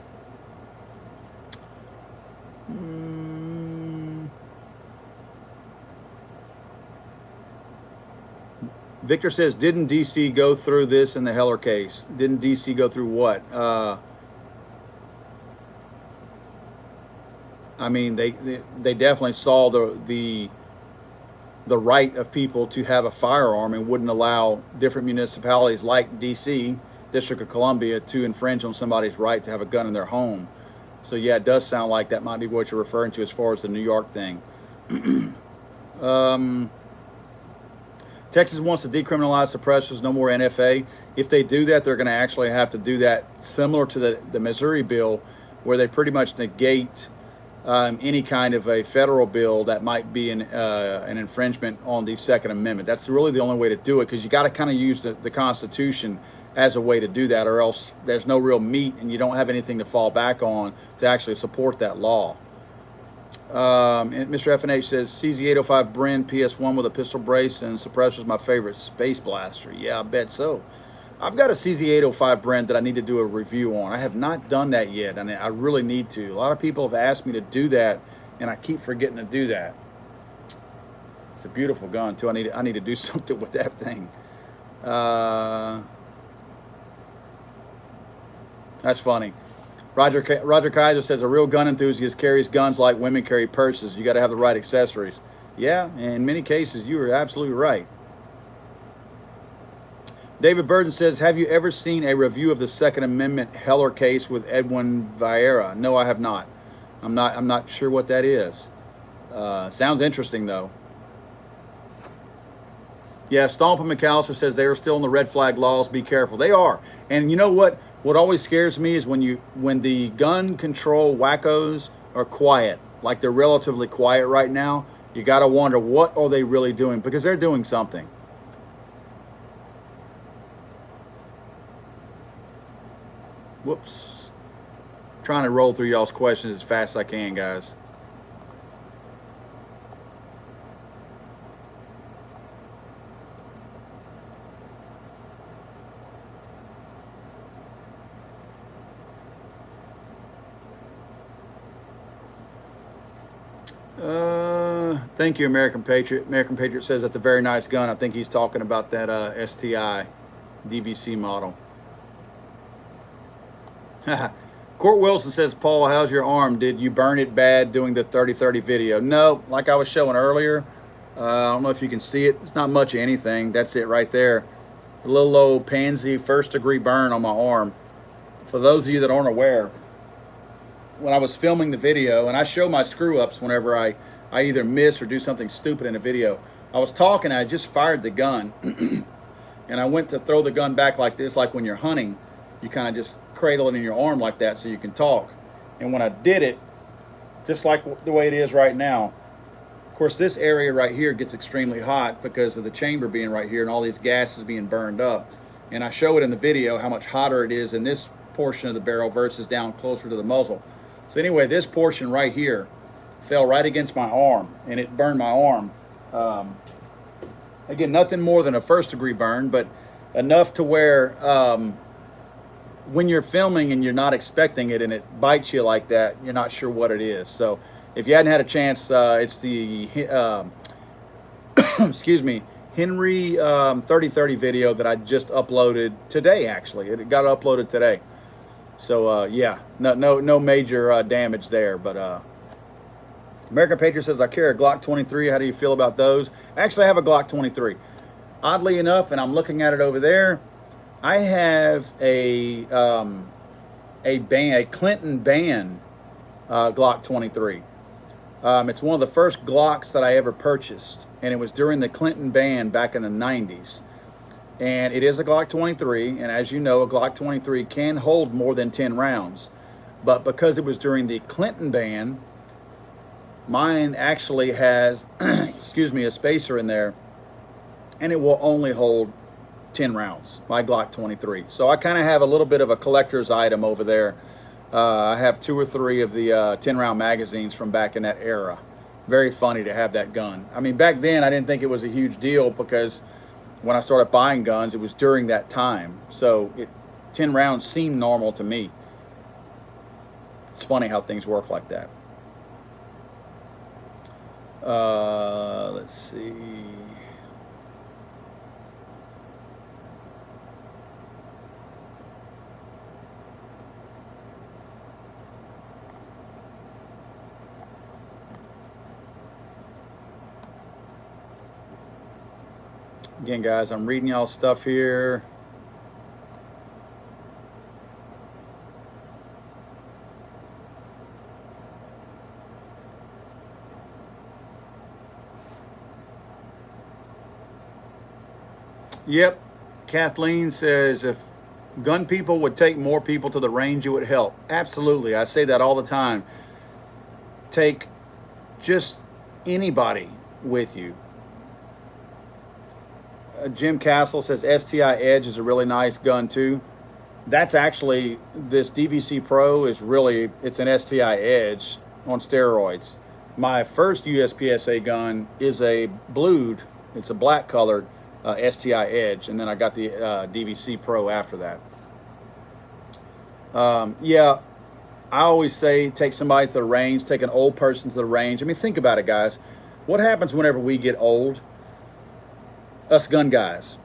A: Victor says, didn't DC go through this in the Heller case? Didn't DC go through what? I mean, they definitely saw the right of people to have a firearm and wouldn't allow different municipalities like DC, District of Columbia, to infringe on somebody's right to have a gun in their home. So yeah, it does sound like that might be what you're referring to as far as the New York thing. Texas wants to decriminalize suppressors, no more NFA. If they do that, they're going to actually have to do that similar to the Missouri bill, where they pretty much negate any kind of a federal bill that might be an infringement on the Second Amendment. That's really the only way to do it, because you got to kind of use the Constitution as a way to do that, or else there's no real meat and you don't have anything to fall back on to actually support that law. Mr. FNH says CZ805 Bren PS1 with a pistol brace and suppressor is my favorite space blaster. Yeah, I bet so. I've got a CZ805 Bren that I need to do a review on. I have not done that yet, and I really need to. A lot of people have asked me to do that, and I keep forgetting to do that. It's a beautiful gun too. I need to do something with that thing. That's funny. Roger Kaiser says a real gun enthusiast carries guns like women carry purses. You got to have the right accessories. Yeah, in many cases, you are absolutely right. David Burden says, have you ever seen a review of the Second Amendment Heller case with Edwin Vieira? No, I have not. I'm not sure what that is. Sounds interesting though. Yeah, Stomp and McAllister says they are still in the red flag laws. Be careful. They are. And you know what? What always scares me is when the gun control wackos are quiet, like they're relatively quiet right now. You got to wonder, what are they really doing? Because they're doing something. Whoops. Trying to roll through y'all's questions as fast as I can, guys. Thank you, American Patriot. American Patriot says that's a very nice gun. I think he's talking about that STI DVC model. Court Wilson says, Paul, how's your arm? Did you burn it bad doing the 30-30 video? No, like I was showing earlier. I don't know if you can see it. It's not much of anything. That's it right there. A little old pansy first-degree burn on my arm. For those of you that aren't aware, when I was filming the video, and I show my screw-ups whenever I either miss or do something stupid in a video. I was talking, I just fired the gun, and I went to throw the gun back like this, like when you're hunting, you kind of just cradle it in your arm like that so you can talk. And when I did it, just like the way it is right now, of course this area right here gets extremely hot because of the chamber being right here and all these gases being burned up. And I show it in the video how much hotter it is in this portion of the barrel versus down closer to the muzzle. So anyway, this portion right here fell right against my arm and it burned my arm. Again, nothing more than a first-degree burn, but enough to where when you're filming and you're not expecting it and it bites you like that, you're not sure what it is. So if you hadn't had a chance, it's the excuse me, Henry 30-30 video that I just uploaded today. Actually, it got uploaded today. So yeah, no major damage there. But American Patriot says, I carry a Glock 23. How do you feel about those? Actually, I have a Glock 23. Oddly enough, and I'm looking at it over there, I have a Clinton band Glock 23. It's one of the first Glocks that I ever purchased, and it was during the Clinton ban back in the 90s. And it is a Glock 23, and as you know, a Glock 23 can hold more than 10 rounds. But because it was during the Clinton ban, mine actually has, excuse me, a spacer in there, and it will only hold 10 rounds, my Glock 23. So I kind of have a little bit of a collector's item over there. I have 2 or 3 of the 10-round magazines from back in that era. Very funny to have that gun. I mean, back then I didn't think it was a huge deal because when I started buying guns, it was during that time. So 10 rounds seemed normal to me. It's funny how things work like that. Let's see. Again, guys, I'm reading y'all stuff here. Yep. Kathleen says if gun people would take more people to the range, it would help. Absolutely. I say that all the time. Take just anybody with you. Jim Castle says STI Edge is a really nice gun too. That's actually, this DVC Pro is really, it's an STI Edge on steroids. My first USPSA gun is a blued, it's a black colored STI Edge, and then I got the DVC Pro after that. Yeah, I always say take somebody to the range, take an old person to the range. I mean, think about it, guys. What happens whenever we get old? Us gun guys.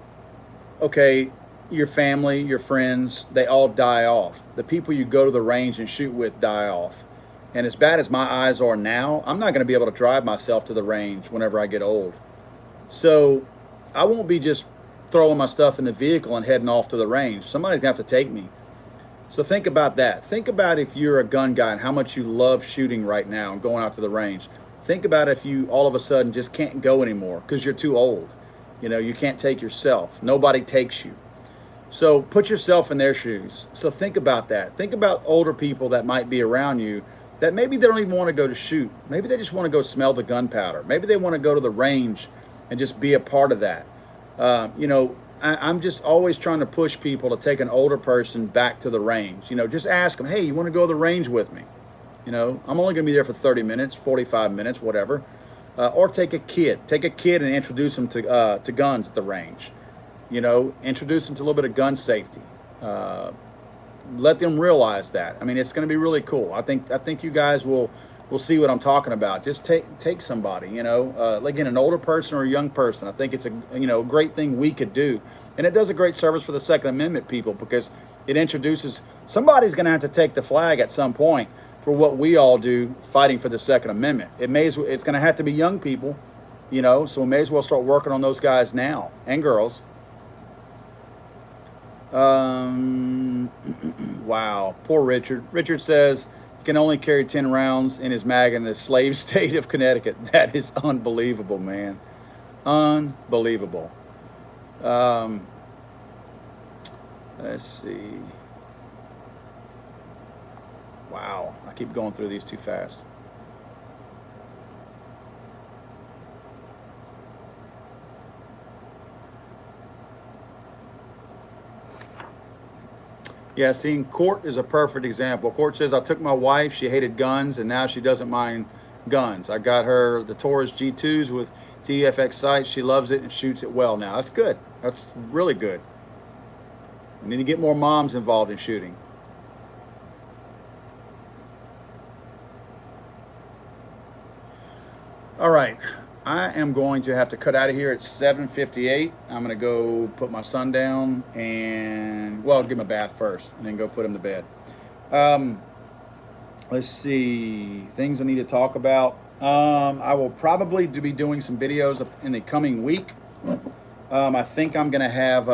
A: Okay, your family, your friends, they all die off. The people you go to the range and shoot with die off. And as bad as my eyes are now, I'm not going to be able to drive myself to the range whenever I get old. So I won't be just throwing my stuff in the vehicle and heading off to the range. Somebody's going to have to take me. So think about that. Think about if you're a gun guy and how much you love shooting right now and going out to the range. Think about if you all of a sudden just can't go anymore because you're too old. You know, you can't take yourself. Nobody takes you. So put yourself in their shoes. So think about that. Think about older people that might be around you that maybe they don't even want to go to shoot. Maybe they just want to go smell the gunpowder. Maybe they want to go to the range and just be a part of that. You know, I'm just always trying to push people to take an older person back to the range. You know, just ask them, hey, you want to go to the range with me? You know, I'm only going to be there for 30 minutes, 45 minutes, whatever. Or take a kid and introduce them to guns at the range. You know, introduce them to a little bit of gun safety. Let them realize that. I mean, it's going to be really cool. I think you guys will see what I'm talking about. Just take somebody, you know, again, an older person or a young person. I think it's a great thing we could do, and it does a great service for the Second Amendment people because it introduces somebody's going to have to take the flag at some point for what we all do fighting for the Second Amendment. It's going to have to be young people, you know, so we may as well start working on those guys now and girls. Wow, poor Richard. Richard says he can only carry 10 rounds in his mag in the slave state of Connecticut. That is unbelievable, man. Unbelievable. Let's see. Wow, I keep going through these too fast. Yeah, seeing Court is a perfect example. Court says, I took my wife, she hated guns, and now she doesn't mind guns. I got her the Taurus G2s with TFX sights. She loves it and shoots it well now. That's good. That's really good. We need to get more moms involved in shooting. All right, I am going to have to cut out of here at 7:58. I'm going to go put my son down and, well, give him a bath first and then go put him to bed. Let's see, things I need to talk about. I will probably be doing some videos in the coming week. I think I'm going to have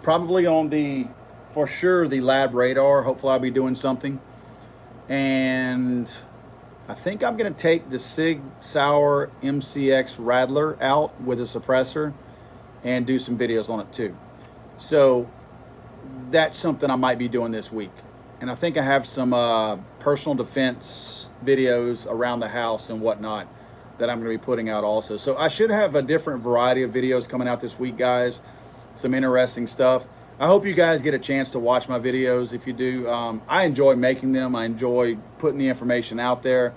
A: probably on for sure, the Lab Radar. Hopefully I'll be doing something. And I think I'm going to take the Sig Sauer MCX Rattler out with a suppressor and do some videos on it too. So that's something I might be doing this week. And I think I have some personal defense videos around the house and whatnot that I'm going to be putting out also. So I should have a different variety of videos coming out this week, guys. Some interesting stuff. I hope you guys get a chance to watch my videos. If you do, I enjoy making them. I enjoy putting the information out there.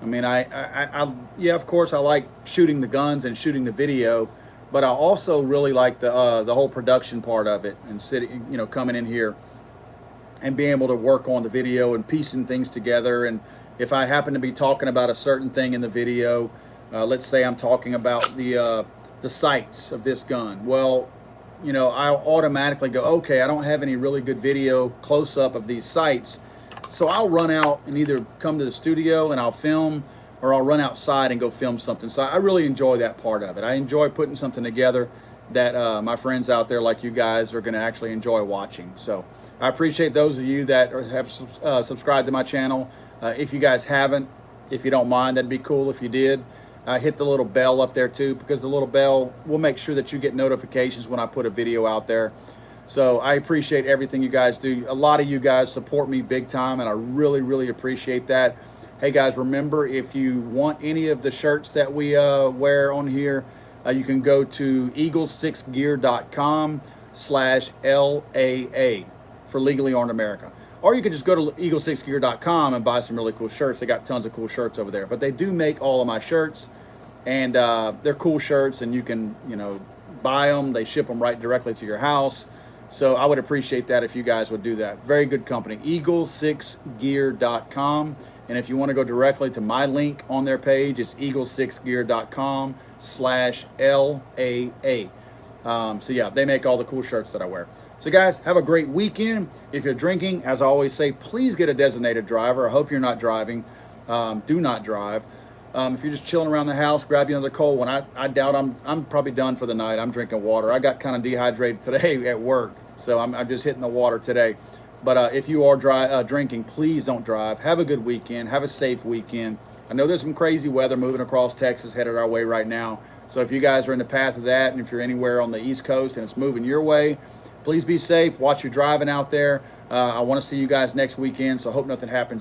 A: I mean, yeah, of course, I like shooting the guns and shooting the video, but I also really like the whole production part of it and sitting, you know, coming in here and being able to work on the video and piecing things together. And if I happen to be talking about a certain thing in the video, let's say I'm talking about the sights of this gun. Well, you know, I'll automatically go, okay, I don't have any really good video close-up of these sights, so I'll run out and either come to the studio and I'll film, or I'll run outside and go film something. So I really enjoy that part of it. I enjoy putting something together that my friends out there like you guys are going to actually enjoy watching. So I appreciate those of you that have subscribed to my channel. If you guys haven't, if you don't mind, that'd be cool if you did. hit the little bell up there too, because the little bell will make sure that you get notifications when I put a video out there. So I appreciate everything you guys do. A lot of you guys support me big time, and I really, really appreciate that. Hey guys, remember, if you want any of the shirts that we wear on here, you can go to eagle6gear.com/LAA for Legally Armed America. Or you can just go to eagle6gear.com and buy some really cool shirts. They got tons of cool shirts over there. But they do make all of my shirts, and they're cool shirts, and you can, buy them. They ship them right directly to your house. So I would appreciate that if you guys would do that. Very good company, eagle6gear.com. And if you want to go directly to my link on their page, it's eagle6gear.com/LAA. So yeah, they make all the cool shirts that I wear. So guys, have a great weekend. If you're drinking, as I always say, please get a designated driver. I hope you're not driving. Do not drive. If you're just chilling around the house, grab you another cold one. I doubt I'm probably done for the night. I'm drinking water. I got kind of dehydrated today at work, so I'm just hitting the water today. But if you are drinking, please don't drive. Have a good weekend. Have a safe weekend. I know there's some crazy weather moving across Texas headed our way right now. So if you guys are in the path of that, and if you're anywhere on the East Coast and it's moving your way, please be safe. Watch your driving out there. I want to see you guys next weekend, so I hope nothing happens